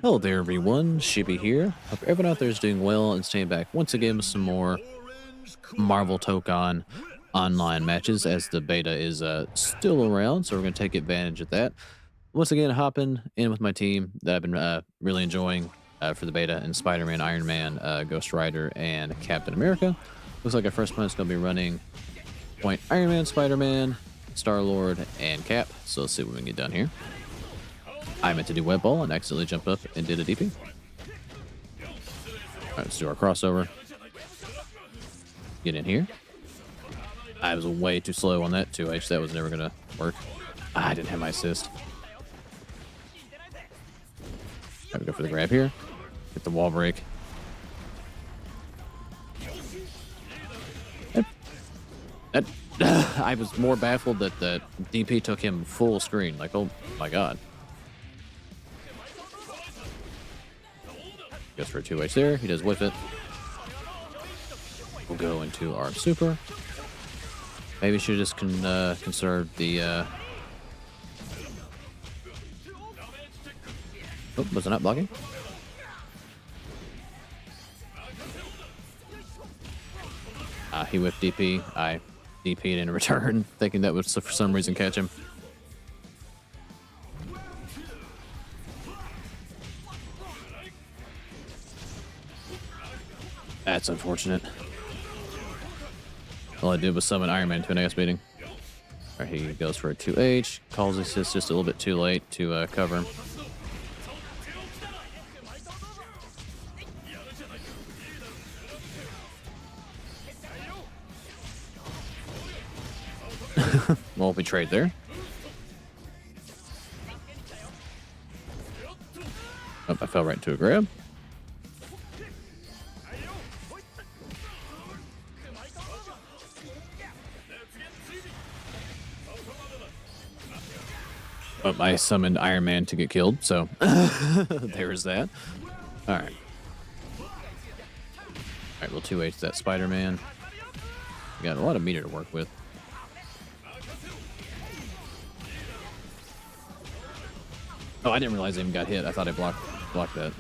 Hello there, everyone. Shibi here. Hope everyone out there is doing well and staying back once again with some more Marvel Tokon online matches as the beta is still around. So we're going to take advantage of that. Once again, hopping in with my team that I've been really enjoying for the beta and Spider Man, Iron Man, Ghost Rider, and Captain America. Looks like our first opponent's going to be running Point Iron Man, Spider Man, Star Lord, and Cap. So let's see what we can get done here. I meant to do web ball and accidentally jumped up and did a DP. All right, let's do our crossover. Get in here. I was way too slow on that 2H. That was never going to work. I didn't have my assist. I would go for the grab here. Get the wall break. I was more baffled that the DP took him full screen. Like, oh my god. Goes for a 2H there. He does whiff it. We'll go into our super. Maybe should just conserve the... Oh, was it not blocking? He whiffed DP. I DP'd in return, thinking that would for some reason catch him. That's unfortunate. All I did was summon Iron Man to an ass beating. Alright, he goes for a 2H. Calls assist just a little bit too late to cover him. Well, we trade there. Oh, I fell right into a grab. Oh, I summoned Iron Man to get killed, so there's that. Alright. Alright, we'll 2H that Spider-Man. We got a lot of meter to work with. Oh, I didn't realize I even got hit. I thought I blocked that.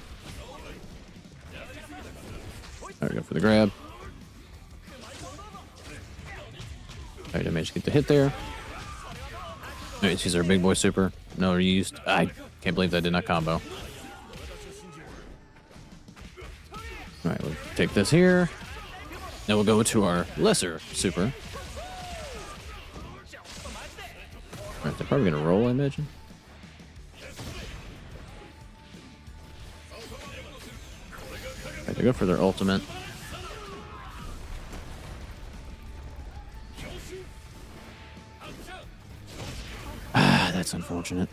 Alright, go for the grab. Alright, I managed to get the hit there. Alright, she's our big boy super. No reused. I can't believe that did not combo. Alright, we'll take this here. Now we'll go to our lesser super. Alright, they're probably gonna roll, I imagine. Alright, they go for their ultimate. That's unfortunate.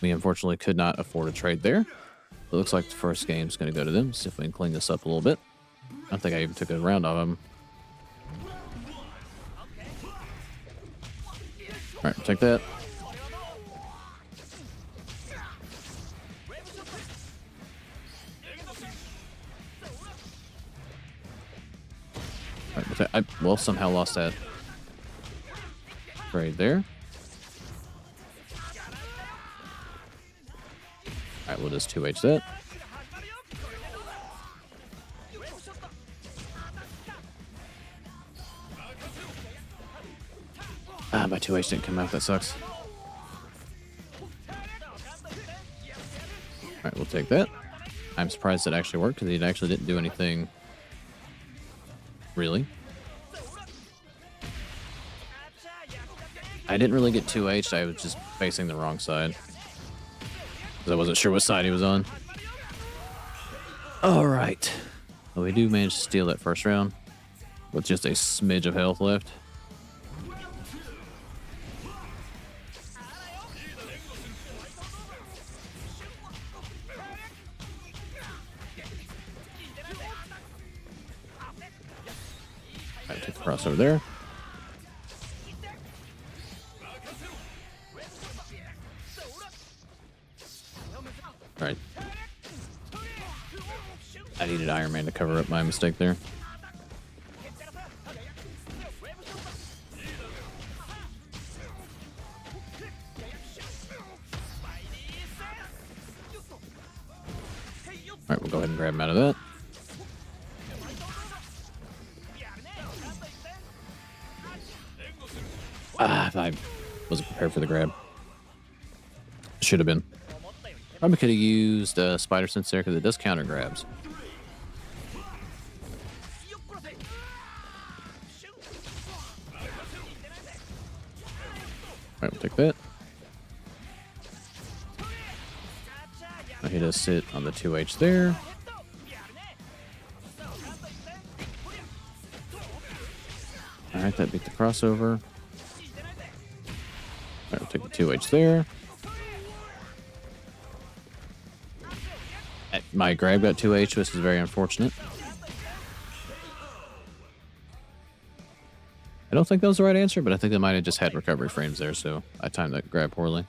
We unfortunately could not afford a trade there. It looks like the first game's going to go to them. See if we can clean this up a little bit. I don't think I even took a round of them. Alright, take that. Alright, I well somehow lost that trade there. Alright, we'll just 2H that. My 2H didn't come out. That sucks. Alright, we'll take that. I'm surprised it actually worked because it actually didn't do anything. Really. I didn't really get 2H'd. I was just facing the wrong side. I wasn't sure what side he was on. Alright. Well, we do manage to steal that first round with just a smidge of health left. Alright, take the crossover there. Alright. I needed Iron Man to cover up my mistake there. Alright, we'll go ahead and grab him out of that. I wasn't prepared for the grab. Should have been. Probably could have used Spider Sense there because it does counter grabs. Alright, we'll take that. Now he does sit on the 2H there. Alright, that beat the crossover. Alright, we'll take the 2H there. My grab got 2H, which is very unfortunate. I don't think that was the right answer, but I think they might have just had recovery frames there, so I timed that grab poorly.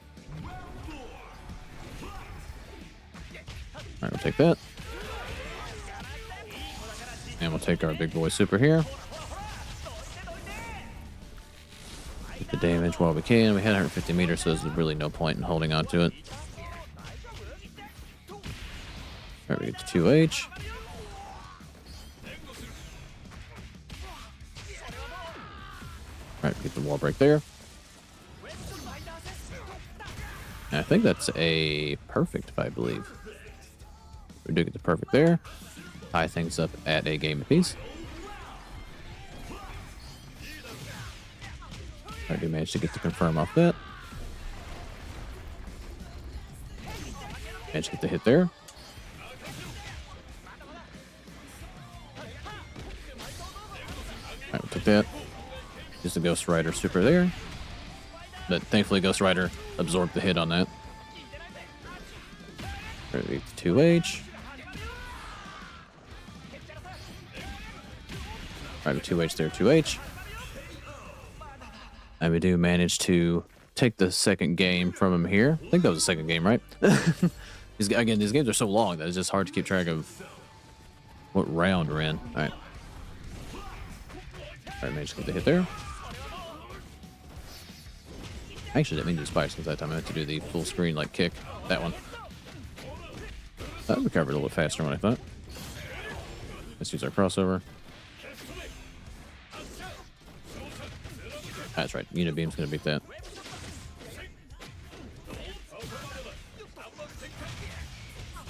Alright, we'll take that. And we'll take our big boy super here. Get the damage while we can. We had 150 meters, so there's really no point in holding on to it. Alright, we get to 2H. Alright, get the wall break there. And I think that's a perfect, if I believe. We do get the perfect there. Tie things up at a game apiece. I do manage to get the confirm off that. Managed to get the hit there. Alright, we'll take that. Just a Ghost Rider super there. But thankfully Ghost Rider absorbed the hit on that. Alright, we get the 2H. Alright, 2H there, 2H. And we do manage to take the second game from him here. I think that was the second game, right? Again, these games are so long that it's just hard to keep track of what round we're in. Alright. Alright, managed to get the hit there. I actually didn't mean to do Spider Sense that time. I meant to do the full screen, like, kick. That one. That recovered a little bit faster than what I thought. Let's use our crossover. That's right. Unibeam's going to beat that.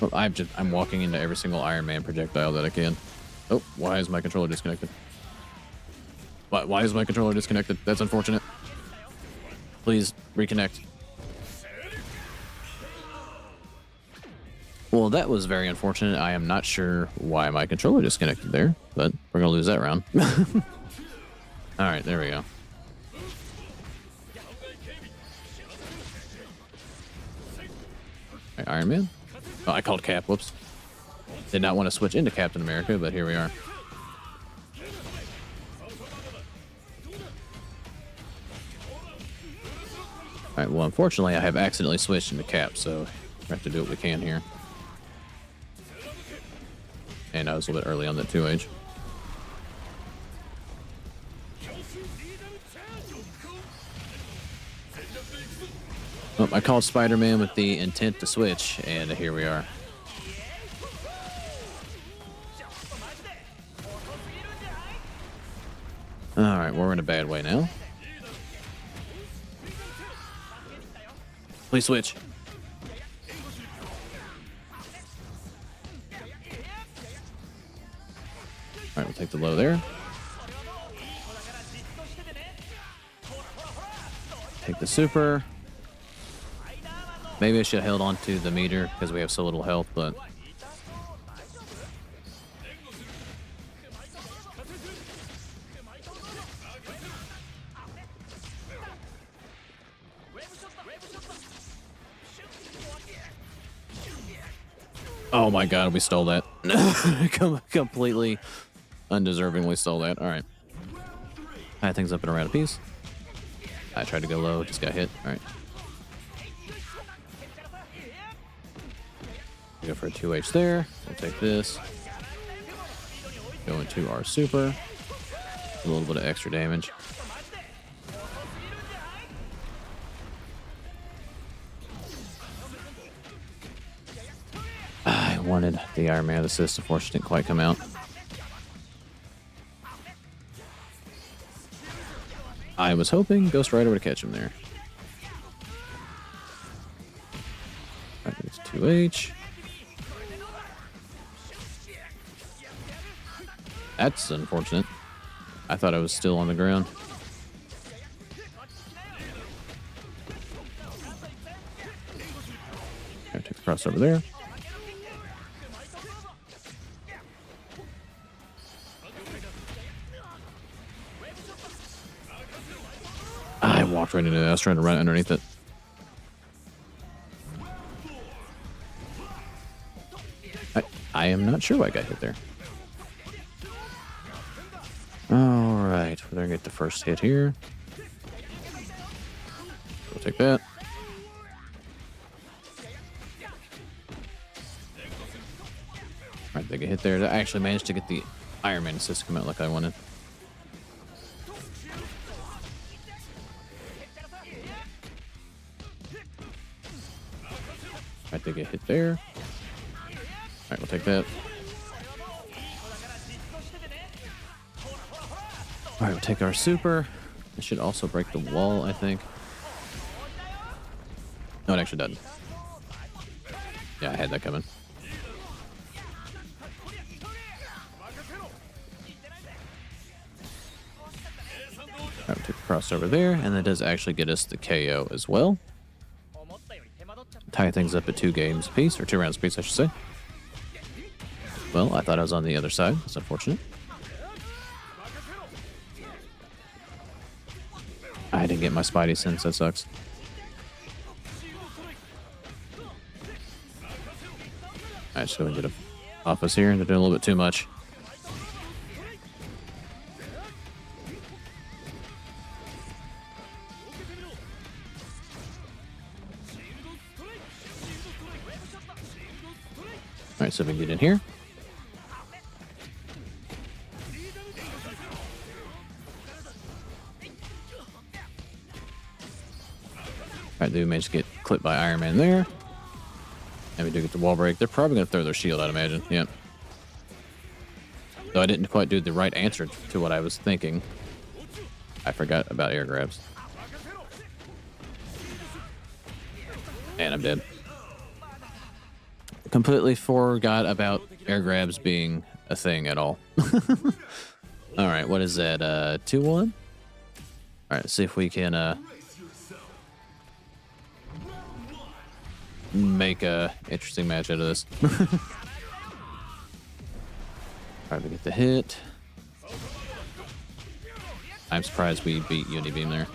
Well, I'm walking into every single Iron Man projectile that I can. Oh, why is my controller disconnected? Why is my controller disconnected? That's unfortunate. Please reconnect. Well, that was very unfortunate. I am not sure why my controller disconnected there, but we're going to lose that round. All right, there we go. Right, Iron Man. Oh, I called Cap. Whoops. Did not want to switch into Captain America, but here we are. Alright, well, unfortunately, I have accidentally switched into Cap, so we have to do what we can here. And I was a little bit early on that 2H. Oh, I called Spider-Man with the intent to switch, and here we are. Alright, we're in a bad way now. Please switch. Alright, we'll take the low there. Take the super. Maybe I should have held on to the meter because we have so little health, but... Oh my god, we stole that. Completely undeservingly stole that. Alright. High things up and around a piece. I tried to go low, just got hit. Alright. Go for a 2H there. We'll take this. Go into our super. A little bit of extra damage. I wanted the Iron Man assist, unfortunately, didn't quite come out. I was hoping Ghost Rider would catch him there. I think it's 2H. That's unfortunate. I thought I was still on the ground. Gotta take the cross over there. I walked right into it. I was trying to run underneath it. I am not sure why I got hit there. Alright, we're gonna get the first hit here. We'll take that. Alright, they get hit there. I actually managed to get the Iron Man assist to come out like I wanted. Alright, they get hit there. Alright, we'll take that. Alright, we'll take our super. This should also break the wall, I think. No, it actually doesn't. Yeah, I had that coming. Alright, we'll take the cross over there, and that does actually get us the KO as well. Tie things up at 2 games apiece, or 2 rounds apiece, I should say. Well, I thought I was on the other side. That's unfortunate. I didn't get my Spidey sense. That sucks. Alright, just go and get a office here. They're doing a little bit too much. Alright, so we can get in here. Alright, they managed to get clipped by Iron Man there. And we do get the wall break. They're probably going to throw their shield, I'd imagine. Yeah. Though I didn't quite do the right answer to what I was thinking. I forgot about air grabs. And I'm dead. Completely forgot about air grabs being a thing at all. Alright, what is that? 2-1? Alright, let's see if we can make a interesting match out of this. Alright, we get the hit. I'm surprised we beat Unibeam there.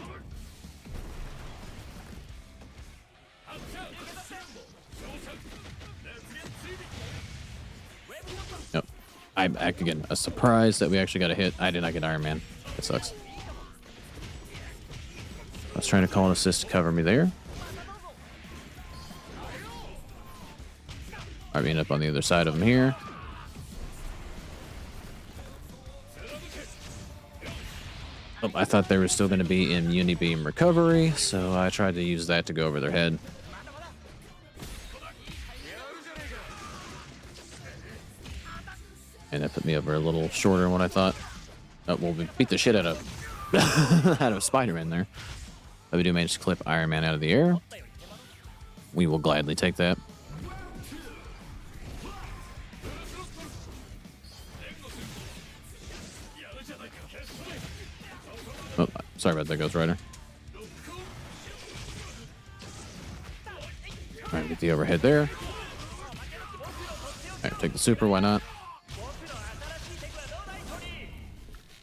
Nope. I'm again a surprise that we actually got a hit. I did not get Iron Man. That sucks. I was trying to call an assist to cover me there. Alright, we end up on the other side of him here. Oh, I thought they were still going to be in Unibeam recovery, so I tried to use that to go over their head. And that put me over a little shorter than what I thought. Oh, well, we beat the shit out of out of Spider-Man there. But we do manage to clip Iron Man out of the air. We will gladly take that. Oh, sorry about that, Ghost Rider. Alright, get the overhead there. Alright, take the super, why not?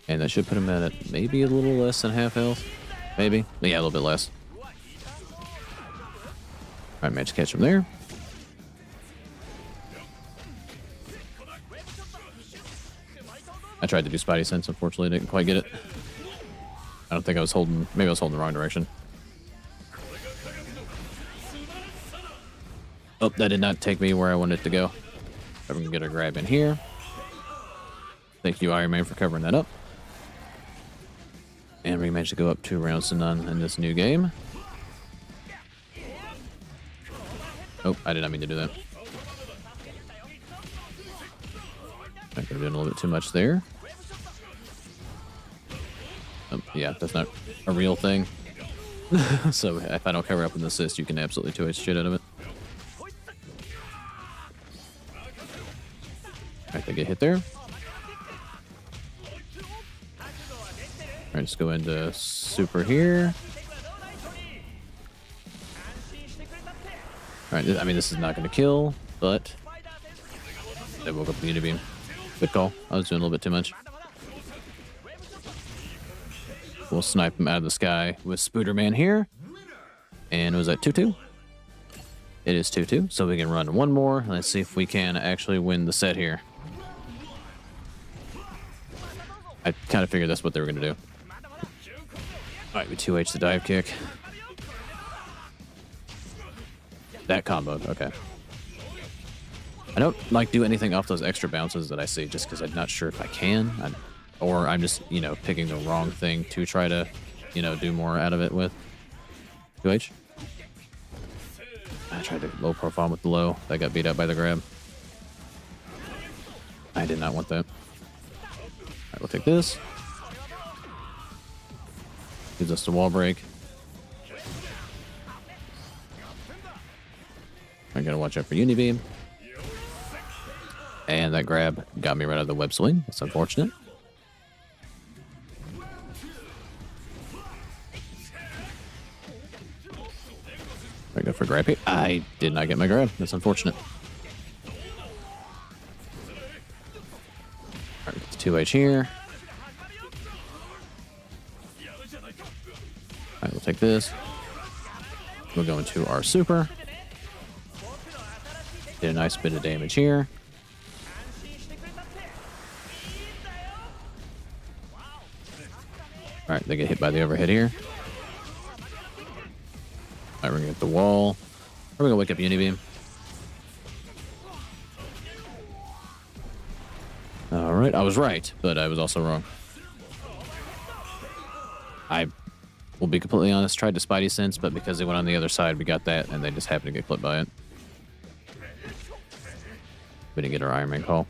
And that should put him at maybe a little less than half health. Maybe. Yeah, a little bit less. Alright, managed to catch him there. I tried to do Spidey Sense, unfortunately didn't quite get it. I don't think I was holding, maybe I was holding the wrong direction. Oh, that did not take me where I wanted it to go. If we can get a grab in here. Thank you, Iron Man, for covering that up. And we managed to go up 2 rounds to none in this new game. Oh, I did not mean to do that. I could have done a little bit too much there. Yeah, that's not a real thing. So if I don't cover up with an assist, you can absolutely 2H shit out of it. Alright, they get hit there. Alright, let's go into super here. Alright, I mean, this is not going to kill, but they woke up the Unibeam. Good call. I was doing a little bit too much. We'll snipe him out of the sky with Spooderman here. And was that 2-2? It is 2-2, so we can run one more. Let's see if we can actually win the set here. I kind of figured that's what they were going to do. Alright, we 2H the dive kick. That comboed, okay. I don't like do anything off those extra bounces that I see just because I'm not sure if I can. Or I'm just, you know, picking the wrong thing to try to, you know, do more out of it with 2H. I tried to low profile with the low. That got beat up by the grab. I did not want that. Alright, we'll take this. Gives us the wall break. I gotta watch out for Unibeam. And that grab got me right out of the web swing. That's unfortunate. I go for grab here. I did not get my grab. That's unfortunate. Alright, it's 2H here. Alright, we'll take this. We'll go into our super. Did a nice bit of damage here. Alright, they get hit by the overhead here. Alright, we're gonna get the wall. We're gonna wake up Unibeam. Alright, I was right, but I was also wrong. I will be completely honest, tried to Spidey Sense, but because they went on the other side, we got that, and they just happened to get clipped by it. We didn't get our Iron Man call.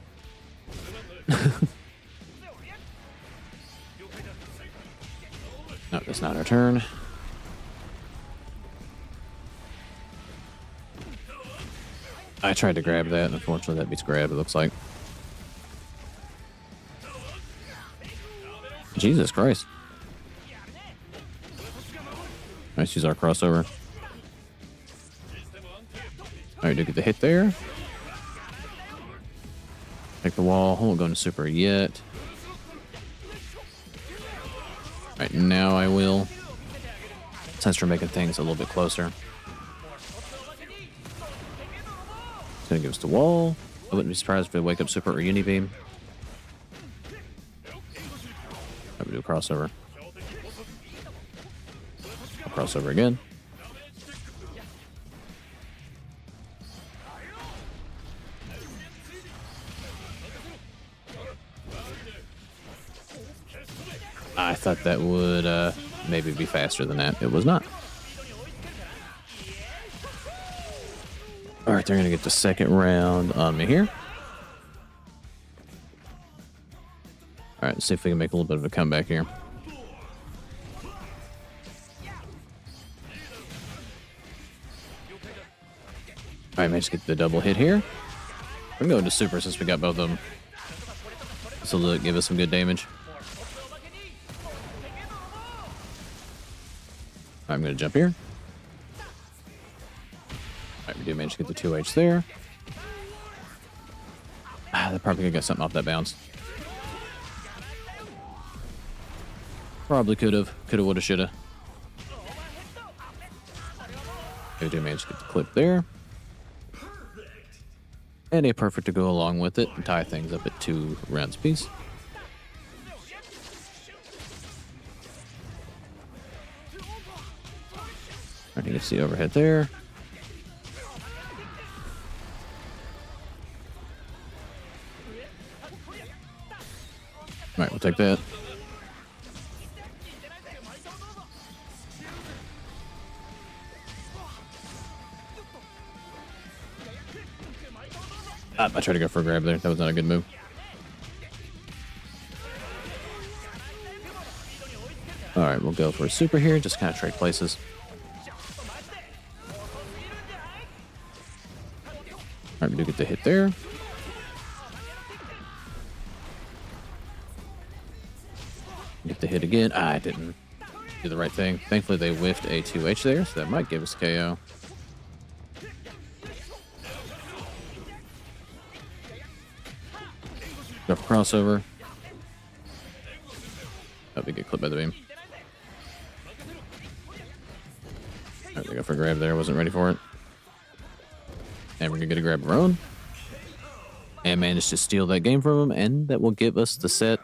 No, that's not our turn. I tried to grab that, and unfortunately that beats grab, it looks like. Jesus Christ. Let's use our crossover. Alright, do get the hit there. Take the wall. I won't go into super yet. Alright, now I will. Since we're making things a little bit closer. It's gonna give us the wall. I wouldn't be surprised if they wake up super or Unibeam. I would do a crossover. I'll crossover again. I thought that would maybe be faster than that. It was not. Alright, they're going to get the second round on me here. Alright, let's see if we can make a little bit of a comeback here. Alright, managed to get the double hit here. I'm going to super since we got both of them. This will give us some good damage. I'm going to jump here. Alright, we do manage to get the 2H there. That probably could get something off that bounce. Probably could have. Coulda, woulda, shoulda. We do manage to get the clip there. And a perfect to go along with it and tie things up at 2 rounds apiece. Alright, you can see overhead there. Alright, we'll take that. I tried to go for a grab there. That was not a good move. right, we'll go for a super here. Just kind of trade places. All right, we do get the hit there. Get the hit again. I didn't do the right thing. Thankfully, they whiffed a 2H there, so that might give us KO. Go for crossover. Oh, we get clipped by the beam. All right, we go for a grab there. Wasn't ready for it. And we're going to get a grab of our own. And managed to steal that game from him. And that will give us the set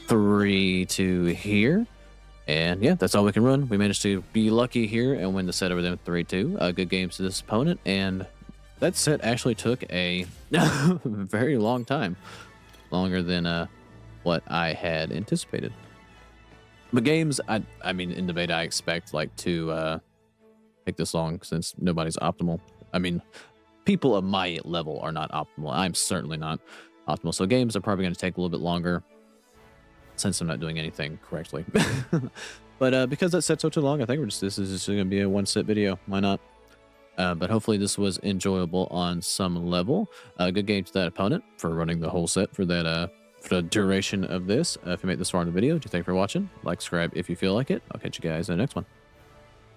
3-2 here. And yeah, that's all we can run. We managed to be lucky here and win the set over them 3-2. Good games to this opponent. And that set actually took a very long time. Longer than what I had anticipated. But games, I mean, in the beta, I expect like to take this long since nobody's optimal. I mean, people of my level are not optimal. I'm certainly not optimal. So games are probably going to take a little bit longer since I'm not doing anything correctly. But because that set took too long, I think this is just going to be a one-set video. Why not? But hopefully this was enjoyable on some level. Good game to that opponent for running the whole set for that for the duration of this. If you made this far in the video, thank you for watching. Like, subscribe if you feel like it. I'll catch you guys in the next one.